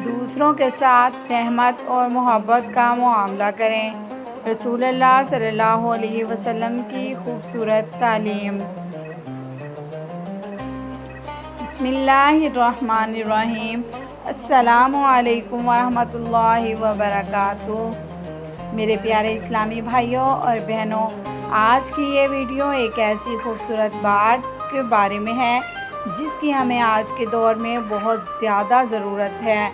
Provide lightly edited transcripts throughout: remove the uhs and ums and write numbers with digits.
دوسروں کے ساتھ رحمت اور محبت کا معاملہ کریں۔ رسول اللہ صلی اللہ علیہ وسلم کی خوبصورت تعلیم۔ بسم اللہ الرحمن الرحیم۔ السلام علیکم ورحمۃ اللہ وبرکاتہ۔ میرے پیارے اسلامی بھائیوں اور بہنوں، آج کی یہ ویڈیو ایک ایسی خوبصورت بات کے بارے میں ہے جس کی ہمیں آج کے دور میں بہت زیادہ ضرورت ہے۔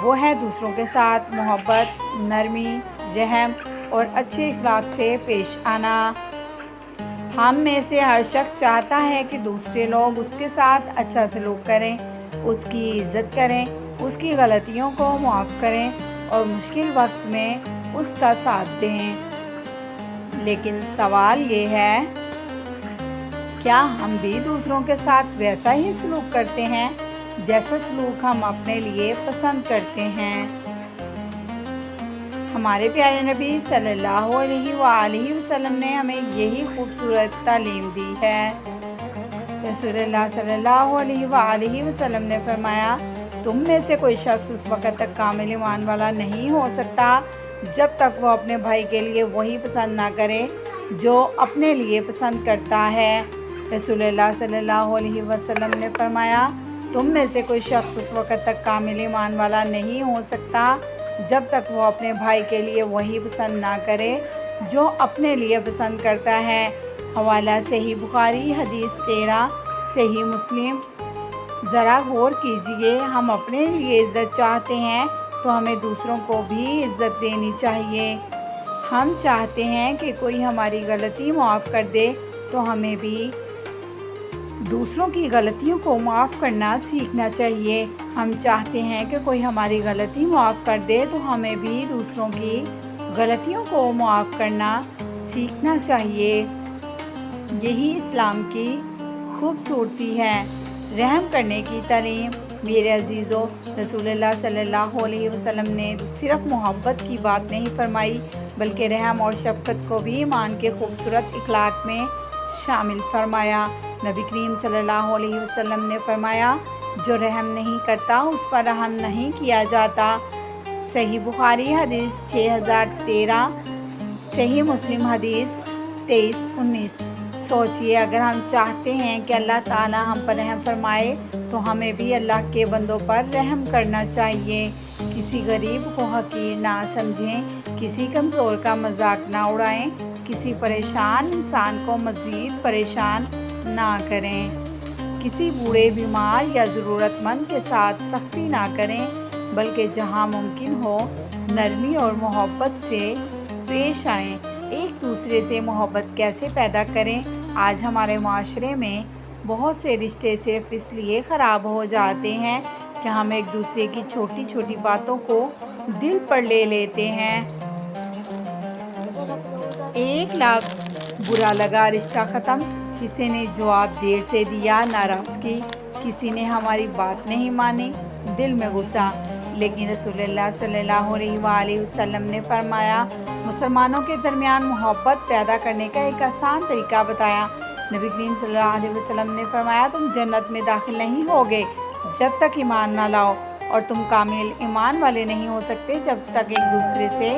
وہ ہے دوسروں کے ساتھ محبت، نرمی، رحم اور اچھے اخلاق سے پیش آنا۔ ہم میں سے ہر شخص چاہتا ہے کہ دوسرے لوگ اس کے ساتھ اچھا سلوک کریں، اس کی عزت کریں، اس کی غلطیوں کو معاف کریں اور مشکل وقت میں اس کا ساتھ دیں۔ لیکن سوال یہ ہے، کیا ہم بھی دوسروں کے ساتھ ویسا ہی سلوک کرتے ہیں جیسا سلوک ہم اپنے لیے پسند کرتے ہیں؟ ہمارے پیارے نبی صلی اللہ علیہ وآلہ وسلم نے ہمیں یہی خوبصورت تعلیم دی ہے۔ رسول اللہ صلی اللہ علیہ وآلہ وسلم نے فرمایا، تم میں سے کوئی شخص اس وقت تک کامل ایمان والا نہیں ہو سکتا جب تک وہ اپنے بھائی کے لیے وہی پسند نہ کرے جو اپنے لیے پسند کرتا ہے۔ رسول اللہ صلی اللہ علیہ وسلم نے فرمایا، تم میں سے کوئی شخص اس وقت تک کامل ایمان والا نہیں ہو سکتا جب تک وہ اپنے بھائی کے لیے وہی پسند نہ کرے جو اپنے لیے پسند کرتا ہے۔ حوالہ صحیح بخاری، حدیث 13، صحیح مسلم۔ ذرا غور کیجئے، ہم اپنے لیے عزت چاہتے ہیں تو ہمیں دوسروں کو بھی عزت دینی چاہیے۔ ہم چاہتے ہیں کہ کوئی ہماری غلطی معاف کر دے تو ہمیں بھی دوسروں کی غلطیوں کو معاف کرنا سیکھنا چاہیے۔ ہم چاہتے ہیں کہ کوئی ہماری غلطی معاف کر دے تو ہمیں بھی دوسروں کی غلطیوں کو معاف کرنا سیکھنا چاہیے۔ یہی اسلام کی خوبصورتی ہے۔ رحم کرنے کی تعلیم۔ میرے عزیزو، رسول اللہ صلی اللہ علیہ وسلم نے صرف محبت کی بات نہیں فرمائی بلکہ رحم اور شفقت کو بھی ایمان کے خوبصورت اخلاق میں شامل فرمایا۔ نبی کریم صلی اللہ علیہ وسلم نے فرمایا، جو رحم نہیں کرتا اس پر رحم نہیں کیا جاتا۔ صحیح بخاری حدیث 6013، صحیح مسلم حدیث 2319۔ سوچئے، اگر ہم چاہتے ہیں کہ اللہ تعالی ہم پر رحم فرمائے تو ہمیں بھی اللہ کے بندوں پر رحم کرنا چاہیے۔ کسی غریب کو حقیر نہ سمجھیں، کسی کمزور کا مذاق نہ اڑائیں، کسی پریشان انسان کو مزید پریشان نہ کریں، کسی بوڑھے، بیمار یا ضرورت مند کے ساتھ سختی نہ کریں، بلکہ جہاں ممکن ہو نرمی اور محبت سے پیش آئیں۔ ایک دوسرے سے محبت کیسے پیدا کریں؟ آج ہمارے معاشرے میں بہت سے رشتے صرف اس لیے خراب ہو جاتے ہیں کہ ہم ایک دوسرے کی چھوٹی چھوٹی باتوں کو دل پر لے لیتے ہیں۔ ایک لفظ برا لگا، رشتہ ختم۔ کسی نے جواب دیر سے دیا، ناراضگی۔ کسی نے ہماری بات نہیں مانی، دل میں غصہ۔ لیکن رسول اللہ صلی اللہ علیہ وآلہ وسلم نے فرمایا، مسلمانوں کے درمیان محبت پیدا کرنے کا ایک آسان طریقہ بتایا۔ نبی کریم صلی اللہ علیہ وسلم نے فرمایا، تم جنت میں داخل نہیں ہوگے جب تک ایمان نہ لاؤ، اور تم کامل ایمان والے نہیں ہو سکتے جب تک ایک دوسرے سے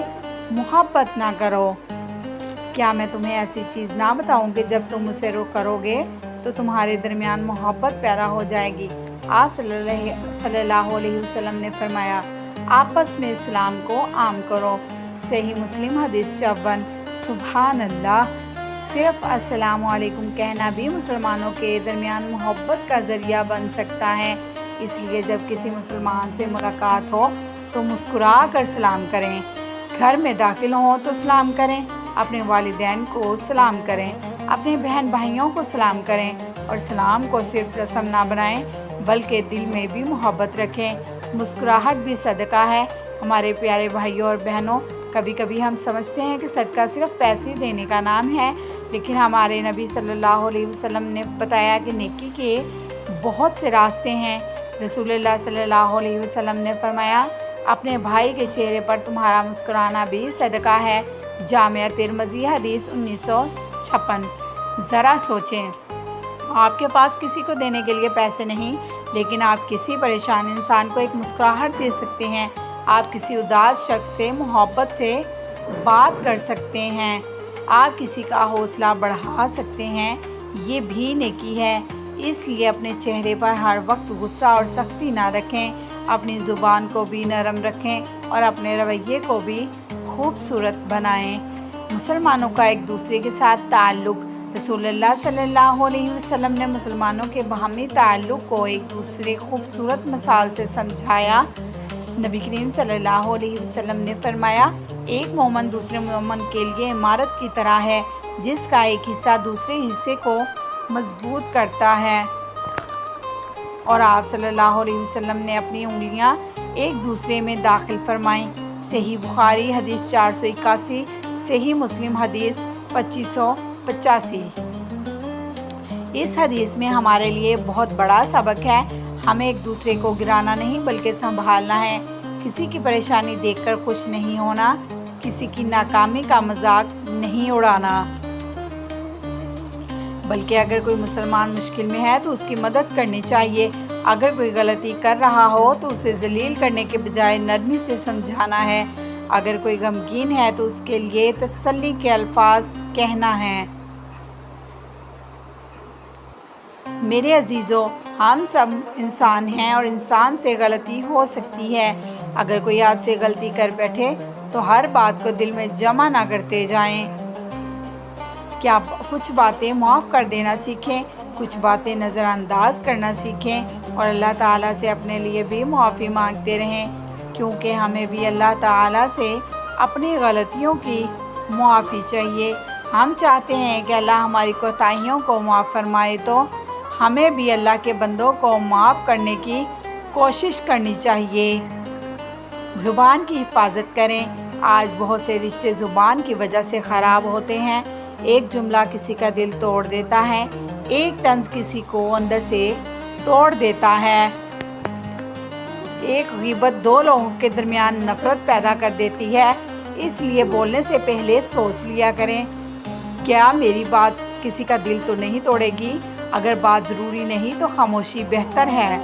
محبت نہ کرو۔ کیا میں تمہیں ایسی چیز نہ بتاؤں کہ جب تم اسے کرو گے تو تمہارے درمیان محبت پیدا ہو جائے گی؟ آپ صلی اللہ علیہ وسلم نے فرمایا، آپس میں اسلام کو عام کرو۔ صحیح مسلم حدیث 54۔ سبحان اللہ! صرف السلام علیکم کہنا بھی مسلمانوں کے درمیان محبت کا ذریعہ بن سکتا ہے۔ اس لیے جب کسی مسلمان سے ملاقات ہو تو مسکرا کر سلام کریں، گھر میں داخل ہوں تو سلام کریں، اپنے والدین کو سلام کریں، اپنے بہن بھائیوں کو سلام کریں، اور سلام کو صرف رسم نہ بنائیں بلکہ دل میں بھی محبت رکھیں۔ مسکراہٹ بھی صدقہ ہے۔ ہمارے پیارے بھائیوں اور بہنوں، کبھی کبھی ہم سمجھتے ہیں کہ صدقہ صرف پیسے دینے کا نام ہے، لیکن ہمارے نبی صلی اللہ علیہ وسلم نے بتایا کہ نیکی کے بہت سے راستے ہیں۔ رسول اللہ صلی اللہ علیہ وسلم نے فرمایا، اپنے بھائی کے چہرے پر تمہارا مسکرانا بھی صدقہ ہے۔ جامعہ ترمذی حدیث 1956۔ ذرا سوچیں، آپ کے پاس کسی کو دینے کے لیے پیسے نہیں لیکن آپ کسی پریشان انسان کو ایک مسکراہٹ دے سکتے ہیں، آپ کسی اداس شخص سے محبت سے بات کر سکتے ہیں، آپ کسی کا حوصلہ بڑھا سکتے ہیں، یہ بھی نیکی ہے۔ اس لیے اپنے چہرے پر ہر وقت غصہ اور سختی نہ رکھیں، اپنی زبان کو بھی نرم رکھیں اور اپنے رویے کو بھی خوبصورت بنائیں۔ مسلمانوں کا ایک دوسرے کے ساتھ تعلق۔ رسول اللہ صلی اللہ علیہ وسلم نے مسلمانوں کے باہمی تعلق کو ایک دوسرے خوبصورت مثال سے سمجھایا۔ نبی کریم صلی اللہ علیہ وسلم نے فرمایا، ایک مومن دوسرے مومن کے لیے عمارت کی طرح ہے، جس کا ایک حصہ دوسرے حصے کو مضبوط کرتا ہے۔ اور آپ صلی اللہ علیہ وسلم نے اپنی انگلیاں ایک دوسرے میں داخل فرمائیں۔ صحیح بخاری حدیث 481، صحیح مسلم حدیث 2585۔ اس حدیث میں ہمارے لیے بہت بڑا سبق ہے، ہمیں ایک دوسرے کو گرانا نہیں بلکہ سنبھالنا ہے، کسی کی پریشانی دیکھ کر خوش نہیں ہونا، کسی کی ناکامی کا مذاق نہیں اڑانا، بلکہ اگر کوئی مسلمان مشکل میں ہے تو اس کی مدد کرنی چاہیے، اگر کوئی غلطی کر رہا ہو تو اسے ذلیل کرنے کے بجائے نرمی سے سمجھانا ہے، اگر کوئی غمگین ہے تو اس کے لیے تسلی کے الفاظ کہنا ہے۔ میرے عزیزو، ہم سب انسان ہیں اور انسان سے غلطی ہو سکتی ہے۔ اگر کوئی آپ سے غلطی کر بیٹھے تو ہر بات کو دل میں جمع نہ کرتے جائیں، کیا کچھ باتیں معاف کر دینا سیکھیں، کچھ باتیں نظر انداز کرنا سیکھیں اور اللہ تعالیٰ سے اپنے لیے بھی معافی مانگتے رہیں، کیونکہ ہمیں بھی اللہ تعالیٰ سے اپنی غلطیوں کی معافی چاہیے۔ ہم چاہتے ہیں کہ اللہ ہماری کوتاہیوں کو معاف فرمائے، تو ہمیں بھی اللہ کے بندوں کو معاف کرنے کی کوشش کرنی چاہیے۔ زبان کی حفاظت کریں۔ آج بہت سے رشتے زبان کی وجہ سے خراب ہوتے ہیں۔ ایک جملہ کسی کا دل توڑ دیتا ہے، ایک طنز کسی کو اندر سے توڑ دیتا ہے، ایک غیبت دو لوگوں کے درمیان نفرت پیدا کر دیتی ہے۔ اس لیے بولنے سے پہلے سوچ لیا کریں، کیا میری بات کسی کا دل تو نہیں توڑے گی؟ اگر بات ضروری نہیں تو خاموشی بہتر ہے۔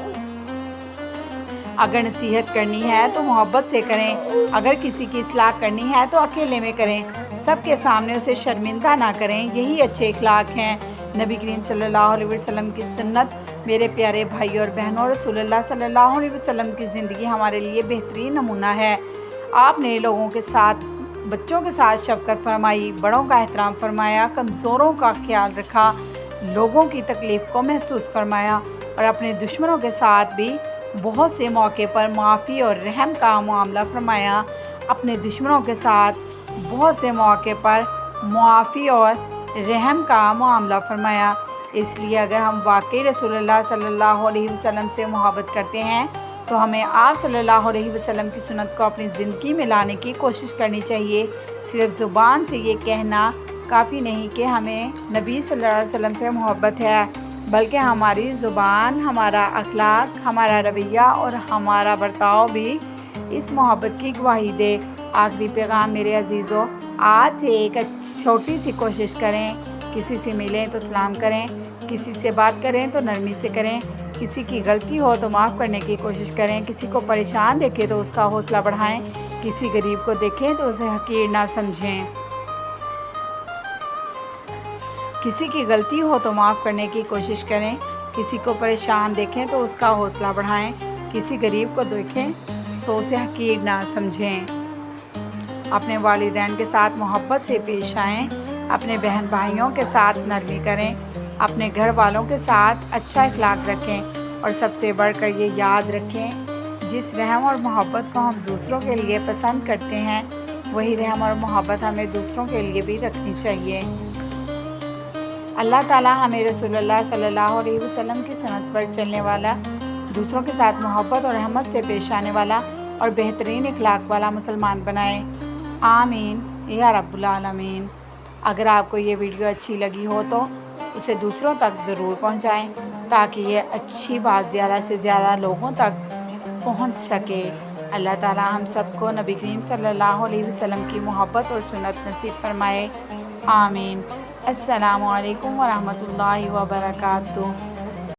اگر نصیحت کرنی ہے تو محبت سے کریں، اگر کسی کی اصلاح کرنی ہے تو اکیلے میں کریں، سب کے سامنے اسے شرمندہ نہ کریں، یہی اچھے اخلاق ہیں۔ نبی کریم صلی اللہ علیہ وسلم کی سنت۔ میرے پیارے بھائی اور بہنوں، رسول اللہ صلی اللہ علیہ وسلم کی زندگی ہمارے لیے بہترین نمونہ ہے۔ آپ نے لوگوں کے ساتھ، بچوں کے ساتھ شفقت فرمائی، بڑوں کا احترام فرمایا، کمزوروں کا خیال رکھا، لوگوں کی تکلیف کو محسوس فرمایا اور اپنے دشمنوں کے ساتھ بھی بہت سے موقع پر معافی اور رحم کا معاملہ فرمایا۔ اپنے دشمنوں کے ساتھ بہت سے موقع پر معافی اور رحم کا معاملہ فرمایا۔ اس لیے اگر ہم واقعی رسول اللہ صلی اللہ علیہ وسلم سے محبت کرتے ہیں تو ہمیں آپ صلی اللہ علیہ وسلم کی سنت کو اپنی زندگی میں لانے کی کوشش کرنی چاہیے۔ صرف زبان سے یہ کہنا کافی نہیں کہ ہمیں نبی صلی اللہ علیہ وسلم سے محبت ہے، بلکہ ہماری زبان، ہمارا اخلاق، ہمارا رویہ اور ہمارا برتاؤ بھی اس محبت کی گواہی دے۔ آخری پیغام میرے عزیزو، آج سے ایک چھوٹی سی کوشش کریں، کسی سے ملیں تو سلام کریں، کسی سے بات کریں تو نرمی سے کریں، کسی کی غلطی ہو تو معاف کرنے کی کوشش کریں، کسی کو پریشان دیکھیں تو اس کا حوصلہ بڑھائیں، کسی غریب کو دیکھیں تو اسے حقیر نہ سمجھیں، کسی کی غلطی ہو تو معاف کرنے کی کوشش کریں، کسی کو پریشان دیکھیں تو اس کا حوصلہ بڑھائیں، کسی غریب کو دیکھیں تو اسے حقیر نہ سمجھیں۔ اپنے والدین کے ساتھ محبت سے پیش آئیں، اپنے بہن بھائیوں کے ساتھ نرمی کریں، اپنے گھر والوں کے ساتھ اچھا اخلاق رکھیں اور سب سے بڑھ کر یہ یاد رکھیں، جس رحم اور محبت کو ہم دوسروں کے لیے پسند کرتے ہیں، وہی رحم اور محبت ہمیں دوسروں کے لیے بھی رکھنی چاہیے۔ اللہ تعالیٰ ہمیں رسول اللہ صلی اللہ علیہ وسلم کی سنت پر چلنے والا، دوسروں کے ساتھ محبت اور رحمت سے پیش آنے والا اور بہترین اخلاق والا مسلمان بنائے۔ آمین یا رب العالمین۔ اگر آپ کو یہ ویڈیو اچھی لگی ہو تو اسے دوسروں تک ضرور پہنچائیں تاکہ یہ اچھی بات زیادہ سے زیادہ لوگوں تک پہنچ سکے۔ اللہ تعالیٰ ہم سب کو نبی کریم صلی اللہ علیہ وسلم کی محبت اور سنت نصیب فرمائے۔ آمین۔ السلام علیکم ورحمۃ اللہ وبرکاتہ۔